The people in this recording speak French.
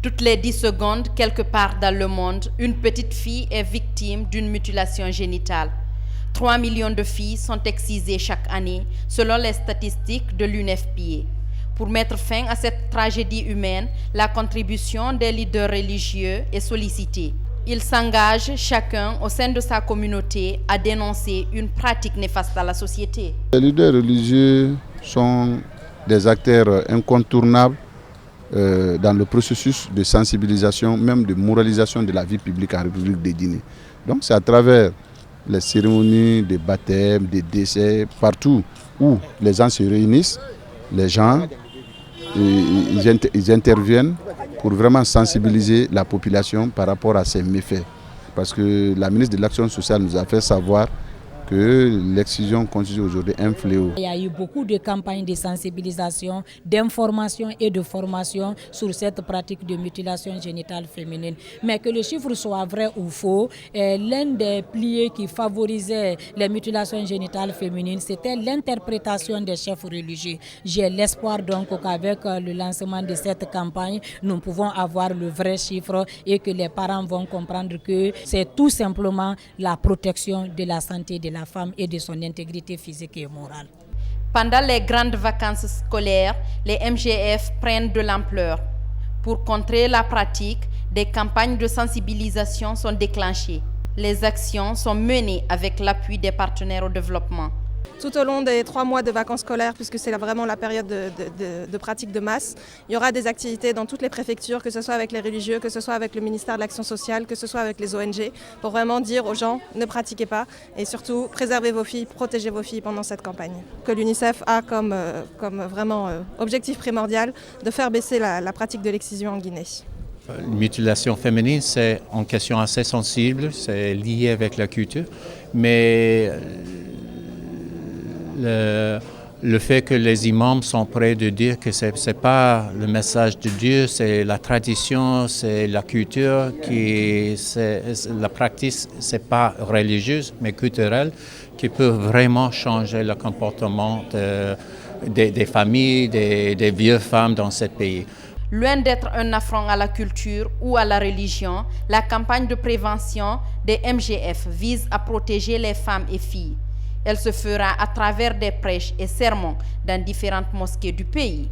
Toutes les 10 secondes, quelque part dans le monde, une petite fille est victime d'une mutilation génitale. 3 millions de filles sont excisées chaque année, selon les statistiques de l'UNFPA. Pour mettre fin à cette tragédie humaine, la contribution des leaders religieux est sollicitée. Ils s'engagent chacun au sein de sa communauté à dénoncer une pratique néfaste à la société. Les leaders religieux sont des acteurs incontournables dans le processus de sensibilisation, même de moralisation de la vie publique en République de Guinée. Donc c'est à travers les cérémonies de baptême, de décès, partout où les gens se réunissent, les gens ils interviennent pour vraiment sensibiliser la population par rapport à ces méfaits. Parce que la ministre de l'Action sociale nous a fait savoir que l'excision constitue aujourd'hui un fléau. Il y a eu beaucoup de campagnes de sensibilisation, d'information et de formation sur cette pratique de mutilation génitale féminine. Mais que le chiffre soit vrai ou faux, l'un des piliers qui favorisait les mutilations génitales féminines, c'était l'interprétation des chefs religieux. J'ai l'espoir donc qu'avec le lancement de cette campagne, nous pouvons avoir le vrai chiffre et que les parents vont comprendre que c'est tout simplement la protection de la santé de la femme et de son intégrité physique et morale. Pendant les grandes vacances scolaires, les MGF prennent de l'ampleur. Pour contrer la pratique, des campagnes de sensibilisation sont déclenchées. Les actions sont menées avec l'appui des partenaires au développement. Tout au long des 3 mois de vacances scolaires, puisque c'est vraiment la période de pratique de masse, il y aura des activités dans toutes les préfectures, que ce soit avec les religieux, que ce soit avec le ministère de l'Action sociale, que ce soit avec les ONG, pour vraiment dire aux gens ne pratiquez pas et surtout préservez vos filles, protégez vos filles pendant cette campagne. Que l'UNICEF a comme vraiment objectif primordial de faire baisser la pratique de l'excision en Guinée. La mutilation féminine, c'est une question assez sensible, c'est lié avec la culture, mais le fait que les imams sont prêts de dire que ce n'est pas le message de Dieu, c'est la tradition, c'est la culture, la pratique, ce n'est pas religieuse, mais culturelle, qui peut vraiment changer le comportement des familles, des vieilles femmes dans ce pays. Loin d'être un affront à la culture ou à la religion, la campagne de prévention des MGF vise à protéger les femmes et filles. Elle se fera à travers des prêches et sermons dans différentes mosquées du pays.